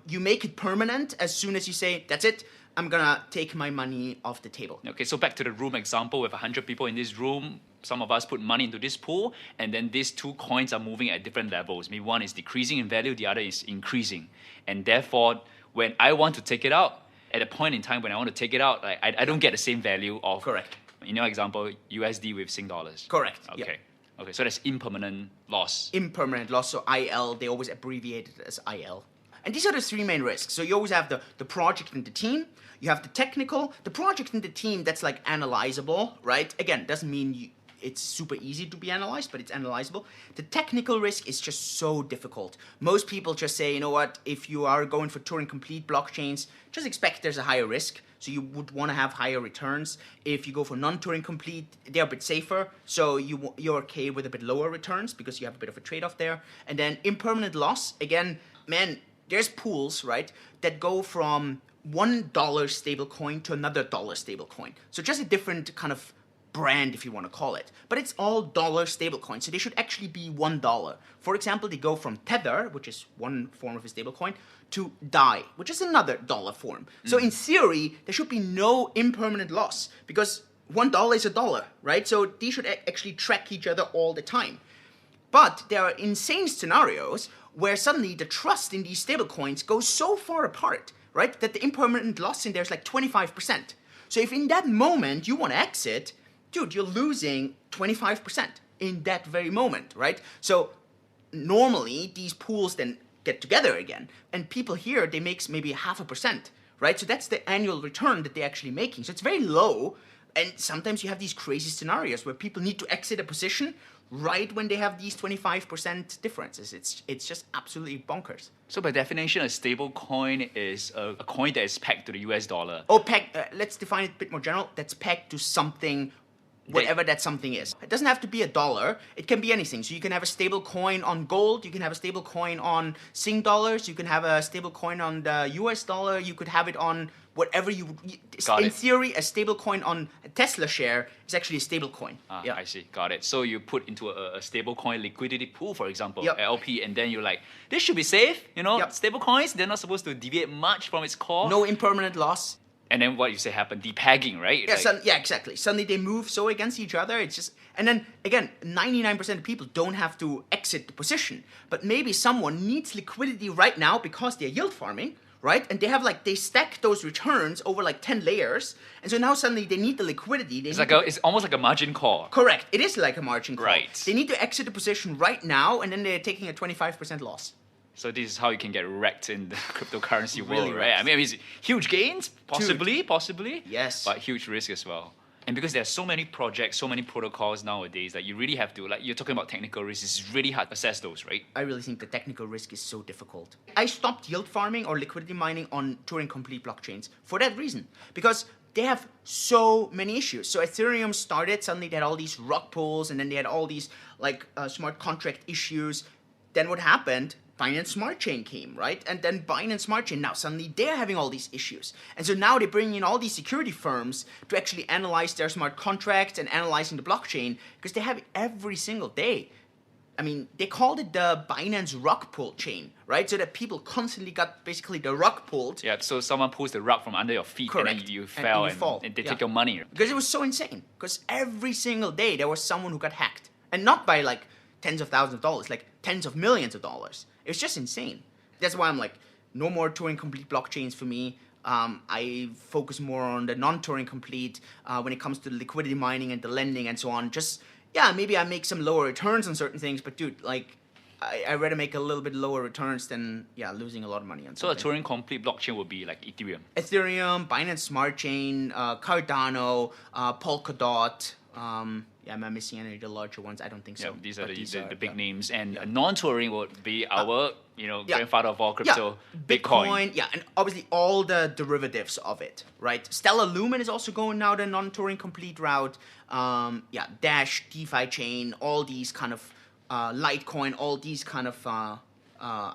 You make it permanent as soon as you say, that's it, I'm gonna take my money off the table. Okay, so back to the room example, with 100 people in this room, some of us put money into this pool, and then these two coins are moving at different levels. Maybe one is decreasing in value, the other is increasing. And therefore, when I want to take it out, at a point in time when I want to take it out, I don't get the same value of, Correct. in your example, USD with Sing dollars. Correct. Okay. Yep. Okay, so that's impermanent loss. Impermanent loss, so IL, they always abbreviate it as IL. And these are the three main risks. So you always have the project and the team. You have the technical. The project and the team, that's like analyzable, right? Again, doesn't mean it's super easy to be analyzed, but it's analyzable. The technical risk is just so difficult. Most people just say, you know what, if you are going for Turing complete blockchains, just expect there's a higher risk. So you would want to have higher returns. If you go for non-Turing complete, they're a bit safer. So you're okay with a bit lower returns because you have a bit of a trade-off there. And then impermanent loss, again, man, there's pools, right, that go from $1 stable coin to another dollar stable coin. So just a different kind of brand, if you want to call it. But it's all dollar stablecoin, so they should actually be $1. For example, they go from Tether, which is one form of a stablecoin, to DAI, which is another dollar form. So in theory, there should be no impermanent loss because $1 is a dollar, right? So these should actually track each other all the time. But there are insane scenarios where suddenly the trust in these stablecoins goes so far apart, right, that the impermanent loss in there is like 25%. So if in that moment you want to exit, dude, you're losing 25% in that very moment, right? So normally these pools then get together again, and people here, they make maybe 0.5%, right? So that's the annual return that they're actually making. So it's very low, and sometimes you have these crazy scenarios where people need to exit a position right when they have these 25% differences. It's just absolutely bonkers. So by definition, a stable coin is a coin that is pegged to the US dollar. Oh, pegged, let's define it a bit more general. That's pegged to something, whatever that something is. It doesn't have to be a dollar. It can be anything. So you can have a stable coin on gold. You can have a stable coin on Sing dollars. You can have a stable coin on the US dollar. You could have it on whatever you... In theory, a stable coin on a Tesla share is actually a stable coin. Yeah. I see. Got it. So you put into a stable coin liquidity pool, for example, LP, and then you're like, this should be safe. You know, stable coins, they're not supposed to deviate much from its core. No impermanent loss. And then what you say happened, depegging, right? Yeah, exactly. Suddenly they move so against each other. It's just, and then again, 99% of people don't have to exit the position, but maybe someone needs liquidity right now because they're yield farming, right? And they have they stack those returns over 10 layers, and so now suddenly they need the liquidity. It's almost like a margin call. Correct. It is like a margin call. Right. They need to exit the position right now, and then they're taking a 25% loss. So this is how you can get wrecked in the cryptocurrency Really world, wrecked. right? I mean, it's huge gains, possibly, Yes. but huge risk as well. And because there's so many projects, so many protocols nowadays, that you really have to, you're talking about technical risks, it's really hard to assess those, right? I really think the technical risk is so difficult. I stopped yield farming or liquidity mining on Turing-complete blockchains for that reason, because they have so many issues. So Ethereum started, suddenly they had all these rug pulls, and then they had all these smart contract issues. Then what happened? Binance Smart Chain came, right? And then Binance Smart Chain, now suddenly they're having all these issues. And so now they bring in all these security firms to actually analyze their smart contracts and analyzing the blockchain, because they have it every single day. I mean, they called it the Binance rug pull chain, right? So that people constantly got basically the rug pulled. Yeah, so someone pulls the rug from under your feet. Correct. And then you fell and they take your money. Because it was so insane. Because every single day there was someone who got hacked. And not by tens of thousands of dollars, tens of millions of dollars. It was just insane. That's why I'm no more Turing-complete blockchains for me. I focus more on the non-Turing-complete when it comes to the liquidity mining and the lending and so on. Just, maybe I make some lower returns on certain things, but dude, I'd rather make a little bit lower returns than, losing a lot of money on something. So a Turing-complete blockchain would be Ethereum? Ethereum, Binance Smart Chain, Cardano, Polkadot. Am I missing any of the larger ones? I don't think so. Yeah, these are the big names. And non-Turing would be our, grandfather of all crypto, Bitcoin. Yeah, and obviously all the derivatives of it, right? Stellar Lumen is also going now the non-Turing complete route. Dash, DeFi chain, all these kind of Litecoin, all these kind of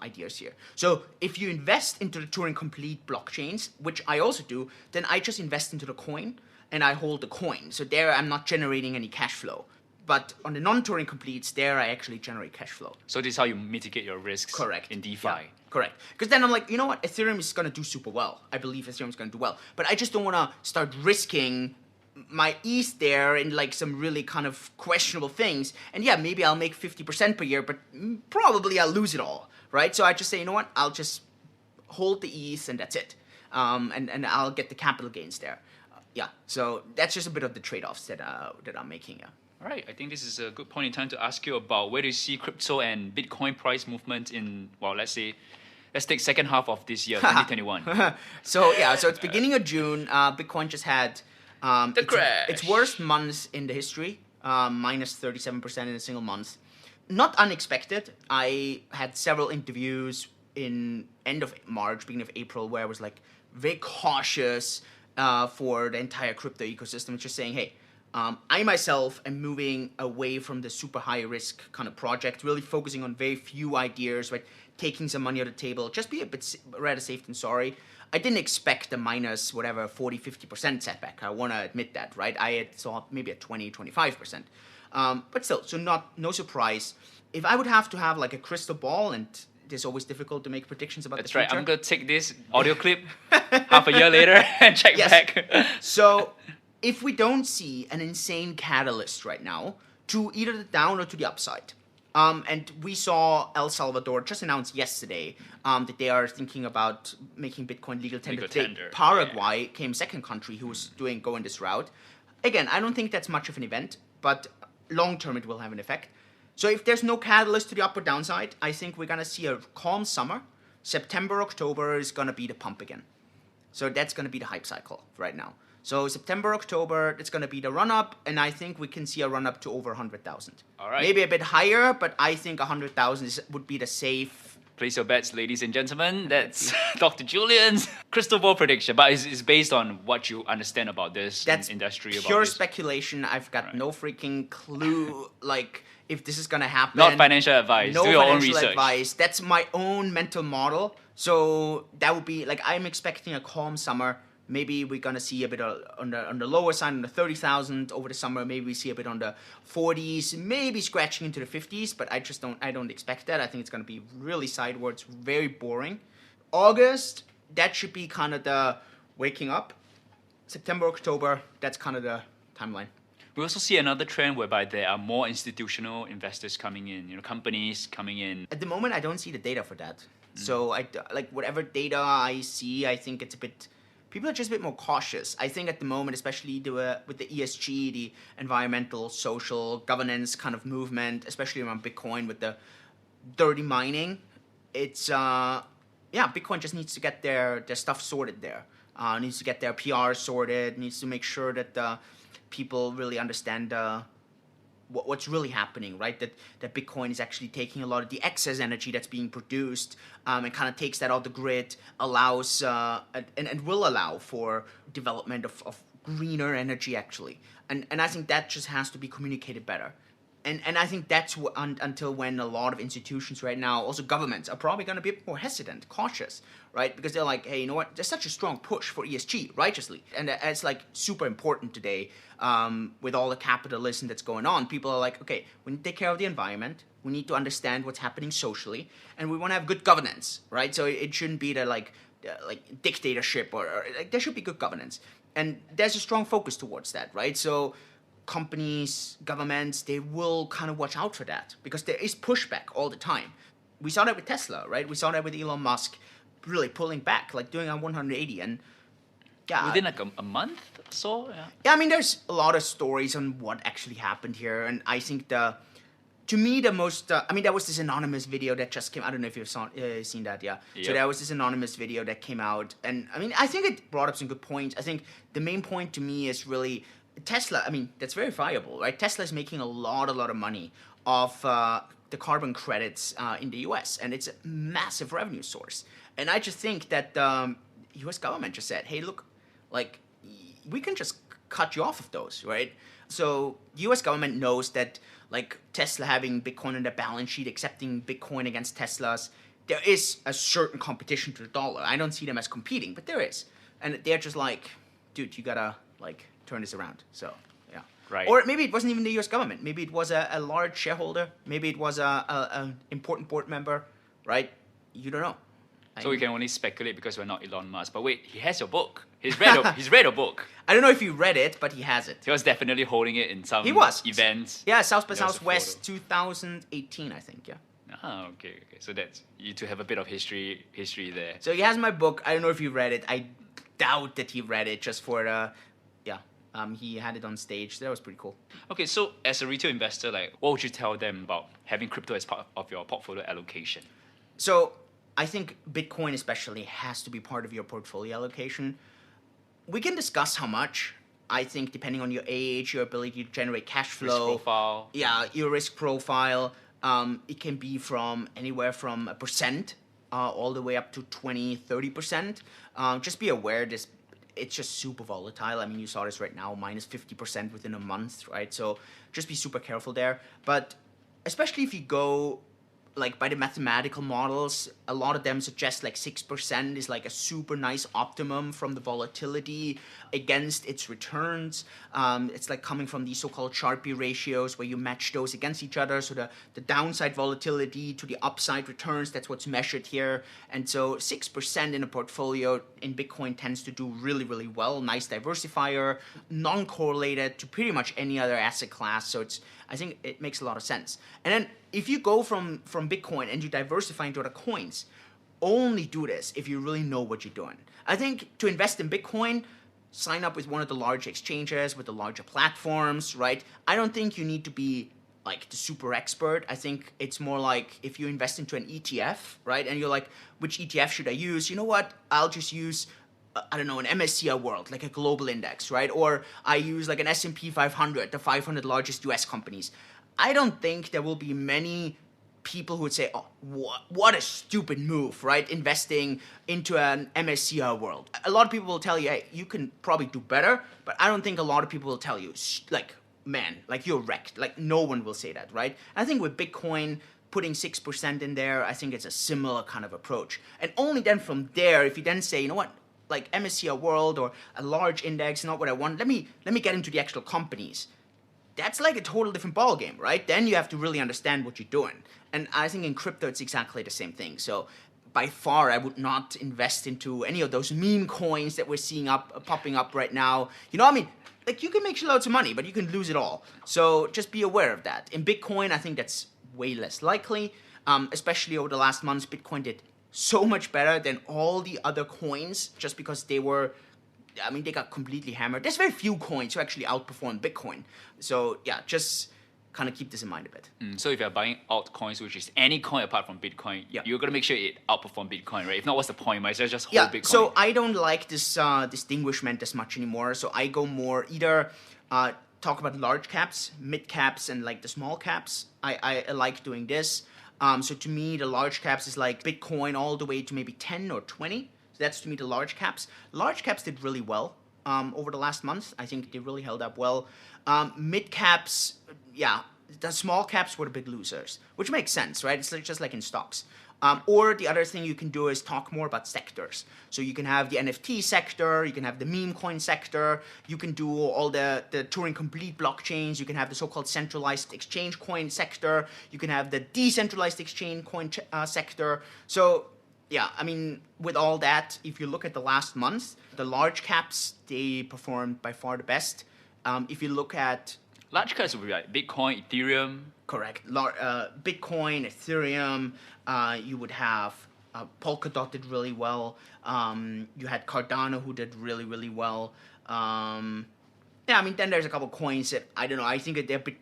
ideas here. So if you invest into the Turing complete blockchains, which I also do, then I just invest into the coin and I hold the coin. So there I'm not generating any cash flow. But on the non-Turing completes, there I actually generate cash flow. So this is how you mitigate your risks. Correct. In DeFi. Yeah, correct. Because then I'm you know what? Ethereum is going to do super well. I believe Ethereum is going to do well. But I just don't want to start risking my ETH there in some really kind of questionable things. And maybe I'll make 50% per year, but probably I'll lose it all, right? So I just say, you know what? I'll just hold the ETH and that's it. And I'll get the capital gains there. So that's just a bit of the trade-offs that I'm making. All right, I think this is a good point in time to ask you about where do you see crypto and Bitcoin price movement in, let's take second half of this year, 2021. So it's beginning of June. Bitcoin just had the crash. Its worst months in the history, minus 37% in a single month. Not unexpected. I had several interviews in end of March, beginning of April, where I was very cautious for the entire crypto ecosystem, just saying, hey, I myself am moving away from the super high risk kind of project, really focusing on very few ideas, right? Taking some money on the table, just be a bit rather safe than sorry. I didn't expect a minus whatever 40, 50% setback. I want to admit that, right? I had saw maybe a 20, 25%. But still, so no surprise. If I would have to have like a crystal ball, and it's always difficult to make predictions about the future. That's right. I'm going to take this audio clip half a year later and check back. So if we don't see an insane catalyst right now to either the down or to the upside, and we saw El Salvador just announced yesterday that they are thinking about making Bitcoin legal tender. Paraguay came second country who was going this route. Again, I don't think that's much of an event, but long term it will have an effect. So if there's no catalyst to the up or downside, I think we're going to see a calm summer. September, October is going to be the pump again. So that's going to be the hype cycle right now. So September, October, it's going to be the run-up, and I think we can see a run-up to over 100,000. All right. Maybe a bit higher, but I think 100,000 would be the safe. Place your bets, ladies and gentlemen. That's Dr. Julian's crystal ball prediction, but it's based on what you understand about this industry. That's pure speculation. I've got no freaking clue, like, if this is going to happen. Not financial advice. No Do your own financial research. advice. That's my own mental model. So that would be, like, I'm expecting a calm summer. Maybe we're going to see a bit on the lower side, on the 30,000 over the summer. Maybe we see a bit on the 40s, maybe scratching into the 50s, but I don't expect that. I think it's going to be really sidewards, very boring. August, that should be kind of the waking up. September, October, that's kind of the timeline. We also see another trend whereby there are more institutional investors coming in, companies coming in. At the moment, I don't see the data for that. So whatever data I see, I think it's a bit... People are just a bit more cautious. I think at the moment, especially with the ESG, the environmental, social, governance kind of movement, especially around Bitcoin with the dirty mining, it's, Bitcoin just needs to get their stuff sorted there. Needs to get their PR sorted, needs to make sure that people really understand what's really happening, right? That Bitcoin is actually taking a lot of the excess energy that's being produced and kind of takes that out the grid, allows and will allow for development of greener energy, actually. And I think that just has to be communicated better. And I think that's until when a lot of institutions right now, also governments, are probably going to be a bit more hesitant, cautious, right? Because they're like, hey, you know what? There's such a strong push for ESG, righteously. And it's like super important today with all the capitalism that's going on. People are like, okay, we need to take care of the environment. We need to understand what's happening socially. And we want to have good governance, right? So it shouldn't be like dictatorship or like there should be good governance. And there's a strong focus towards that, right? So companies, governments, they will kind of watch out for that because there is pushback all the time. We saw that with Tesla, right? We saw that with Elon Musk really pulling back, like doing a 180. And yeah, within like a month or so? Yeah, I mean, there's a lot of stories on what actually happened here. And I think to me, the most, there was this anonymous video that just came. I don't know if you've seen that, yeah. Yep. So there was this anonymous video that came out. And I mean, I think it brought up some good points. I think the main point to me is really Tesla. I mean, that's verifiable, right? Tesla is making a lot of money off the carbon credits in the US. And it's a massive revenue source. And I just think that the US government just said, hey, look, like, we can just cut you off of those, right? So the US government knows that, like, Tesla having Bitcoin on their balance sheet, accepting Bitcoin against Teslas, there is a certain competition to the dollar. I don't see them as competing, but there is. And they're just like, dude, you gotta, like, turn this around. So, yeah. Right. Or maybe it wasn't even the US government. Maybe it was a large shareholder. Maybe it was an important board member, right? You don't know. So we can only speculate because we're not Elon Musk. But wait, he has your book. He's read a book. I don't know if you read it, but he has it. He was definitely holding it in some events. Yeah, South by Southwest 2018, I think, yeah. Ah, okay. So that's you to have a bit of history there. So he has my book. I don't know if you read it. I doubt that he read it just for he had it on stage. That was pretty cool. Okay, so as a retail investor, like, what would you tell them about having crypto as part of your portfolio allocation? So I think Bitcoin especially has to be part of your portfolio allocation. We can discuss how much. I think depending on your age, your ability to generate cash flow. Risk profile. Yeah, your risk profile. It can be from anywhere from 1% all the way up to 20, 30%. Just be aware it's just super volatile. I mean, you saw this right now, minus 50% within a month, right? So just be super careful there. But especially if you go like by the mathematical models, a lot of them suggest like 6% is like a super nice optimum from the volatility against its returns. It's like coming from these so-called Sharpe ratios where you match those against each other. So the downside volatility to the upside returns, that's what's measured here. And so 6% in a portfolio in Bitcoin tends to do really, really well. Nice diversifier, non-correlated to pretty much any other asset class. So I think it makes a lot of sense. And then if you go from Bitcoin and you diversify into other coins, only do this if you really know what you're doing. I think to invest in Bitcoin, sign up with one of the large exchanges, with the larger platforms, right? I don't think you need to be like the super expert. I think it's more like if you invest into an ETF, right? And you're like, which ETF should I use? You know what? I'll just use I don't know, an MSCI World, like a global index, right? Or I use like an S&P 500, the 500 largest US companies. I don't think there will be many people who would say, oh, what a stupid move, right? Investing into an MSCI World. A lot of people will tell you, hey, you can probably do better, but I don't think a lot of people will tell you, like, man, like you're wrecked. Like no one will say that, right? I think with Bitcoin, putting 6% in there, I think it's a similar kind of approach. And only then from there, if you then say, you know what, like MSCI World or a large index, not what I want. Let me get into the actual companies. That's like a total different ballgame, right? Then you have to really understand what you're doing. And I think in crypto, it's exactly the same thing. So by far, I would not invest into any of those meme coins that we're seeing popping up right now. You know what I mean? Like you can make loads of money, but you can lose it all. So just be aware of that. In Bitcoin, I think that's way less likely, especially over the last months. Bitcoin did so much better than all the other coins just because they got completely hammered. There's very few coins who actually outperform Bitcoin. So yeah, just kind of keep this in mind a bit. So if you're buying altcoins, which is any coin apart from Bitcoin, you're going to make sure it outperforms Bitcoin, right? If not, what's the point? Might as well just hold Bitcoin. So I don't like this distinguishment as much anymore. So I go more either talk about large caps, mid caps, and like the small caps. I like doing this. So to me, the large caps is like Bitcoin all the way to maybe 10 or 20. So that's to me the large caps. Large caps did really well over the last month. I think they really held up well. Mid caps, the small caps were the big losers, which makes sense, right? It's just like in stocks. Or the other thing you can do is talk more about sectors. So you can have the NFT sector, you can have the meme coin sector, you can do all the Turing complete blockchains, you can have the so-called centralized exchange coin sector, you can have the decentralized exchange coin sector. So yeah, I mean, with all that, if you look at the last month, the large caps, they performed by far the best. If you look at large caps would be like Bitcoin, Ethereum. Correct. Bitcoin, Ethereum, you would have Polkadot did really well. You had Cardano who did really, really well. Then there's a couple coins that, I don't know, I think that they're a bit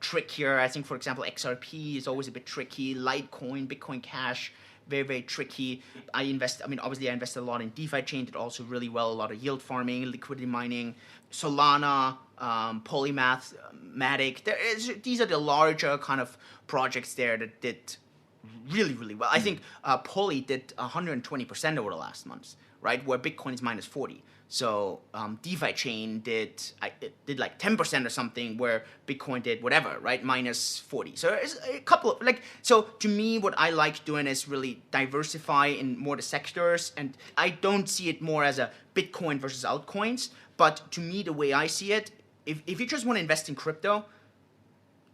trickier. I think, for example, XRP is always a bit tricky. Litecoin, Bitcoin Cash, very, very tricky. Obviously I invested a lot in DeFi chain, did also really well, a lot of yield farming, liquidity mining, Solana, Polymath, Matic. These are the larger kind of projects there that did really, really well. I think Poly did 120% over the last month, right? Where Bitcoin is minus 40. So DeFi chain did like 10% or something, where Bitcoin did whatever, right? Minus 40. So it's a couple of so to me, what I like doing is really diversify in more the sectors. And I don't see it more as a Bitcoin versus altcoins. But to me, the way I see it, if you just want to invest in crypto,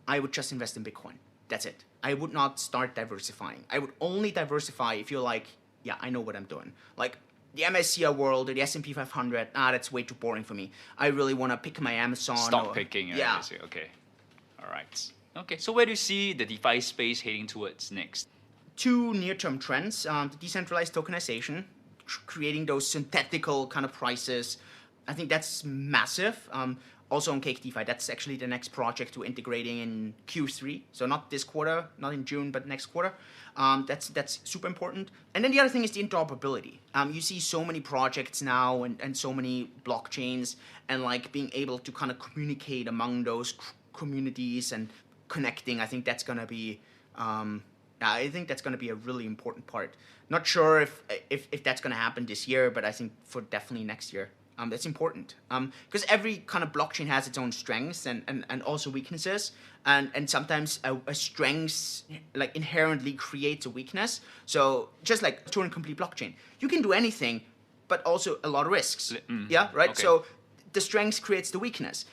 I would just invest in Bitcoin. That's it. I would not start diversifying. I would only diversify if you're like, yeah, I know what I'm doing. Like the MSCI World or the S&P 500, that's way too boring for me. I really want to pick my Amazon. Stock picking. Yeah. Okay. All right. Okay. So where do you see the DeFi space heading towards next? Two near-term trends. The decentralized tokenization, creating those synthetical kind of prices. I think that's massive. Also on Cake DeFi, that's actually the next project we're integrating in Q3. So not this quarter, not in June, but next quarter. That's super important. And then the other thing is the interoperability. You see so many projects now and so many blockchains, and like being able to kind of communicate among those communities and connecting. I think that's gonna be a really important part. Not sure if that's gonna happen this year, but I think for definitely next year. That's important because every kind of blockchain has its own strengths and also weaknesses, and sometimes a strength like inherently creates a weakness. So just like Turing complete blockchain, you can do anything, but also a lot of risks. Yeah, right. Okay. So the strength creates the weakness.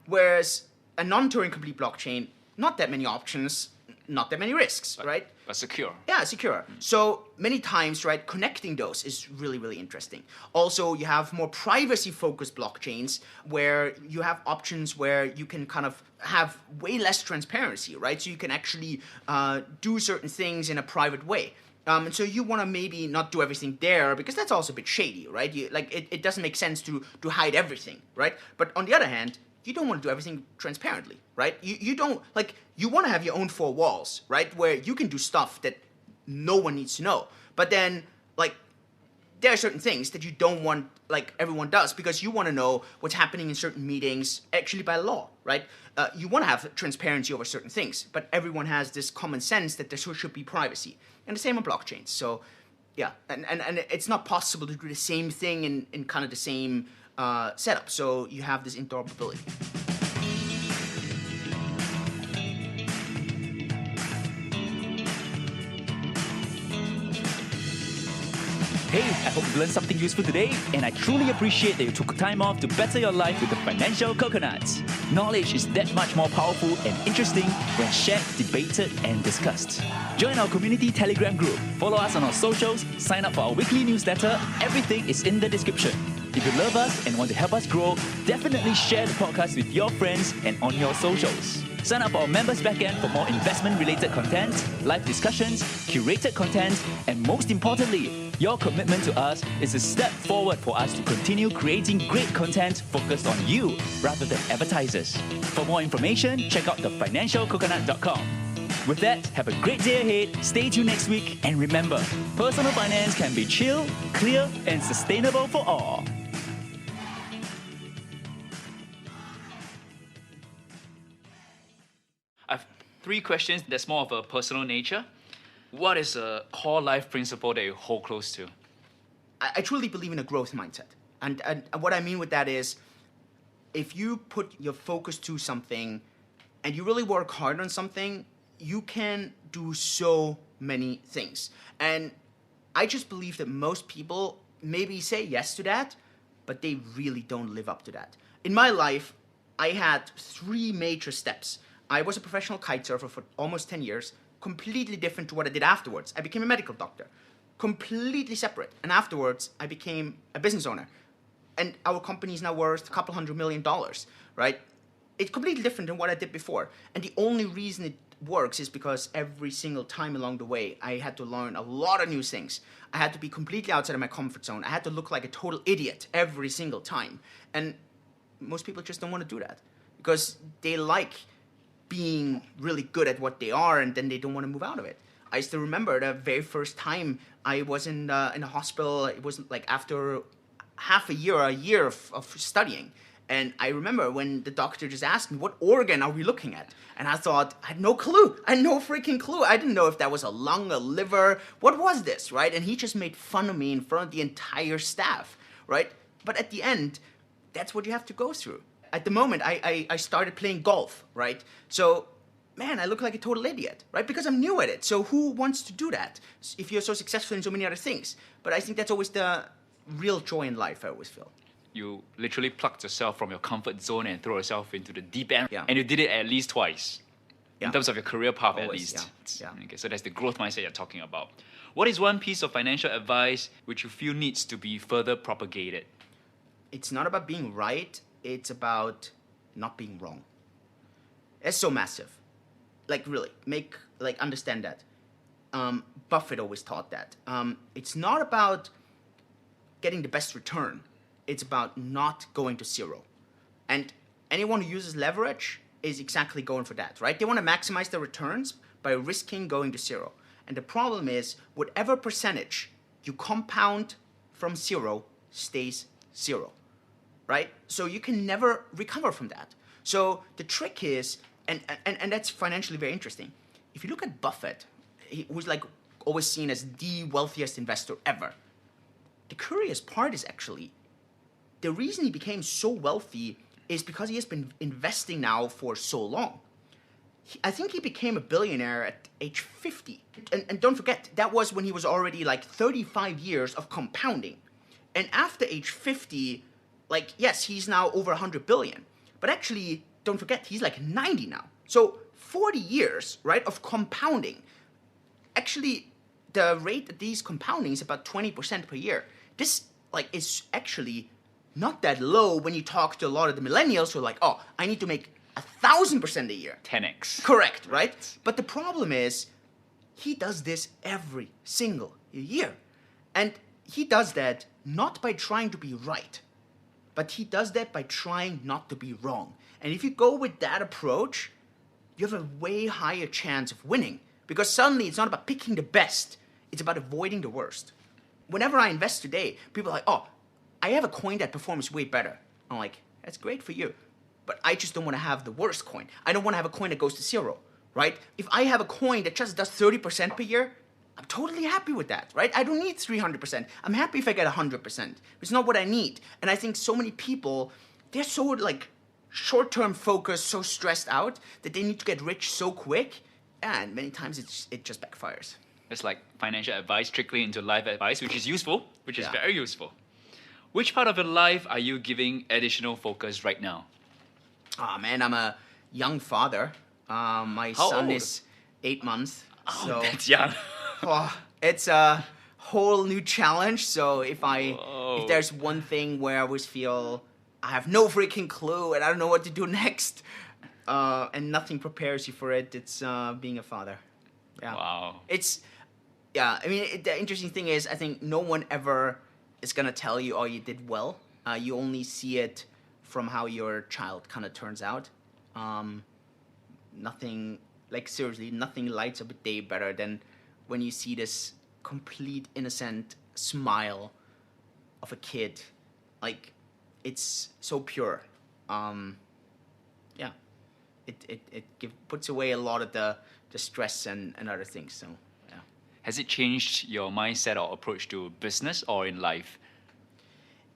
Whereas a non-Turing complete blockchain, not that many options, not that many risks, right? But secure. Yeah, secure. So many times, right, connecting those is really, really interesting. Also, you have more privacy-focused blockchains where you have options where you can kind of have way less transparency, right? So you can actually do certain things in a private way. And so you want to maybe not do everything there because that's also a bit shady, right? It doesn't make sense to hide everything, right? But on the other hand, you don't want to do everything transparently, right? You don't, like, you want to have your own four walls, right? Where you can do stuff that no one needs to know. But then, like, there are certain things that you don't want, like, everyone does because you want to know what's happening in certain meetings, actually by law, right? You want to have transparency over certain things, but everyone has this common sense that there should be privacy. And the same on blockchains. So, yeah, and it's not possible to do the same thing in kind of the same setup. So you have this interoperability. Hey, I hope you learned something useful today, and I truly appreciate that you took time off to better your life with the financial coconuts. Knowledge is that much more powerful and interesting when shared, debated, and discussed. Join our community Telegram group, follow us on our socials, sign up for our weekly newsletter. Everything is in the description. If you love us and want to help us grow, definitely share the podcast with your friends and on your socials. Sign up for our members backend for more investment-related content, live discussions, curated content, and most importantly, your commitment to us is a step forward for us to continue creating great content focused on you rather than advertisers. For more information, check out thefinancialcoconut.com. With that, have a great day ahead, stay tuned next week, and remember, personal finance can be chill, clear, and sustainable for all. I have 3 questions that's more of a personal nature. What is a core life principle that you hold close to? I truly believe in a growth mindset. And what I mean with that is, if you put your focus to something and you really work hard on something, you can do so many things. And I just believe that most people maybe say yes to that, but they really don't live up to that. In my life, I had 3 major steps. I was a professional kite surfer for almost 10 years, completely different to what I did afterwards. I became a medical doctor, completely separate. And afterwards, I became a business owner. And our company is now worth a couple $100 million, right? It's completely different than what I did before. And the only reason it works is because every single time along the way, I had to learn a lot of new things. I had to be completely outside of my comfort zone. I had to look like a total idiot every single time. And most people just don't want to do that because they like being really good at what they are, and then they don't want to move out of it. I still remember the very first time I was in a hospital. It was like after half a year of studying. And I remember when the doctor just asked me, what organ are we looking at? And I thought, I had no clue. I had no freaking clue. I didn't know if that was a lung, a liver. What was this, right? And he just made fun of me in front of the entire staff, right? But at the end, that's what you have to go through. At the moment, I started playing golf, right? So, man, I look like a total idiot, right? Because I'm new at it. So who wants to do that if you're so successful in so many other things? But I think that's always the real joy in life, I always feel. You literally plucked yourself from your comfort zone and throw yourself into the deep end. Yeah. And you did it at least twice. Yeah. In terms of your career path, at Always, least. yeah. Okay, so that's the growth mindset you're talking about. What is one piece of financial advice which you feel needs to be further propagated? It's not about being right. It's about not being wrong. It's so massive. Like, really, understand that. Buffett always taught that. It's not about getting the best return. It's about not going to zero. And anyone who uses leverage is exactly going for that, right? They want to maximize their returns by risking going to zero. And the problem is, whatever percentage you compound from zero stays zero, right? So you can never recover from that. So the trick is, and that's financially very interesting. If you look at Buffett, who's like always seen as the wealthiest investor ever, the curious part is actually the reason he became so wealthy is because he has been investing now for so long. I think he became a billionaire at age 50. And don't forget, that was when he was already like 35 years of compounding. And after age 50, like, yes, he's now over 100 billion. But actually, don't forget, he's like 90 now. So 40 years, right, of compounding. Actually, the rate of these compounding is about 20% per year. This, like, is actually not that low when you talk to a lot of the millennials who are like, oh, I need to make 1,000% a year. 10x. Correct, right? But the problem is, he does this every single year. And he does that not by trying to be right, but he does that by trying not to be wrong. And if you go with that approach, you have a way higher chance of winning. Because suddenly it's not about picking the best, it's about avoiding the worst. Whenever I invest today, people are like, oh, I have a coin that performs way better. I'm like, that's great for you. But I just don't want to have the worst coin. I don't want to have a coin that goes to zero, right? If I have a coin that just does 30% per year, I'm totally happy with that, right? I don't need 300%. I'm happy if I get 100%. It's not what I need. And I think so many people, they're so like short-term focused, so stressed out that they need to get rich so quick. And many times it just backfires. It's like financial advice trickling into life advice, which is useful, which is Yeah. very useful. Which part of your life are you giving additional focus right now? Oh man, I'm a young father. My How son old? is 8 months. Oh, So that's young. it's a whole new challenge. So if Whoa. there's one thing where I always feel I have no freaking clue and I don't know what to do next, and nothing prepares you for it, it's being a father. Yeah. Wow. I mean, the interesting thing is, I think no one ever is gonna tell you, oh, you did well. You only see it from how your child kind of turns out. Nothing, like seriously, nothing lights up a day better than when you see this complete innocent smile of a kid. Like, it's so pure. Yeah, it puts away a lot of the stress and other things. So yeah. Has it changed your mindset or approach to business or in life?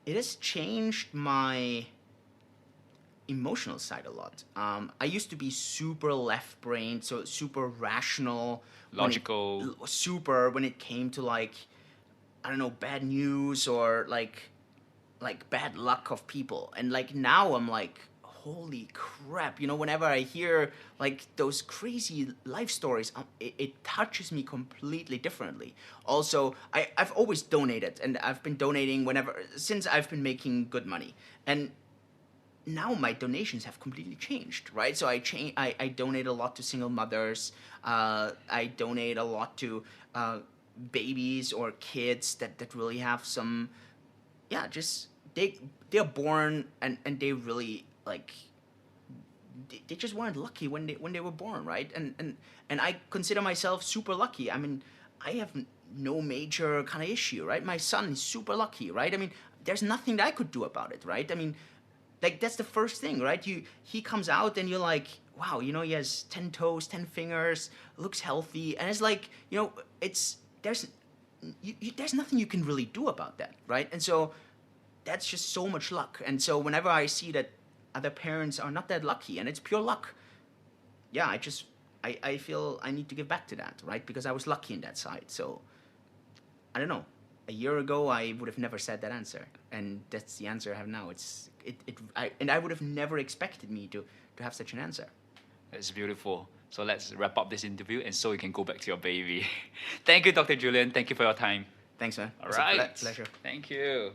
It has changed my emotional side a lot. I used to be super left-brained, so super rational, Logical. super when it came to like, I don't know, bad news or like bad luck of people. And like now I'm like, holy crap! You know, whenever I hear like those crazy life stories, it touches me completely differently. Also, I've always donated, and I've been donating since I've been making good money, and now my donations have completely changed, right? So I donate a lot to single mothers. I donate a lot to babies or kids that really have some, yeah, just they're born and they really like they just weren't lucky when they were born, right? And I consider myself super lucky. I mean, I have no major kind of issue, right? My son is super lucky, right? I mean, there's nothing that I could do about it, right? I mean, like that's the first thing, right? He comes out and you're like, wow, you know, he has 10 toes, 10 fingers, looks healthy, and it's like, you know, there's nothing you can really do about that, right? And so that's just so much luck. And so whenever I see that other parents are not that lucky and it's pure luck, yeah, I feel I need to give back to that, right? Because I was lucky in that side. So I don't know. A year ago, I would have never said that answer, and that's the answer I have now. I would have never expected me to have such an answer. That's beautiful. So let's wrap up this interview and so you can go back to your baby. Thank you, Dr. Julian. Thank you for your time. Thanks, man. All It's right. a pleasure. Thank you.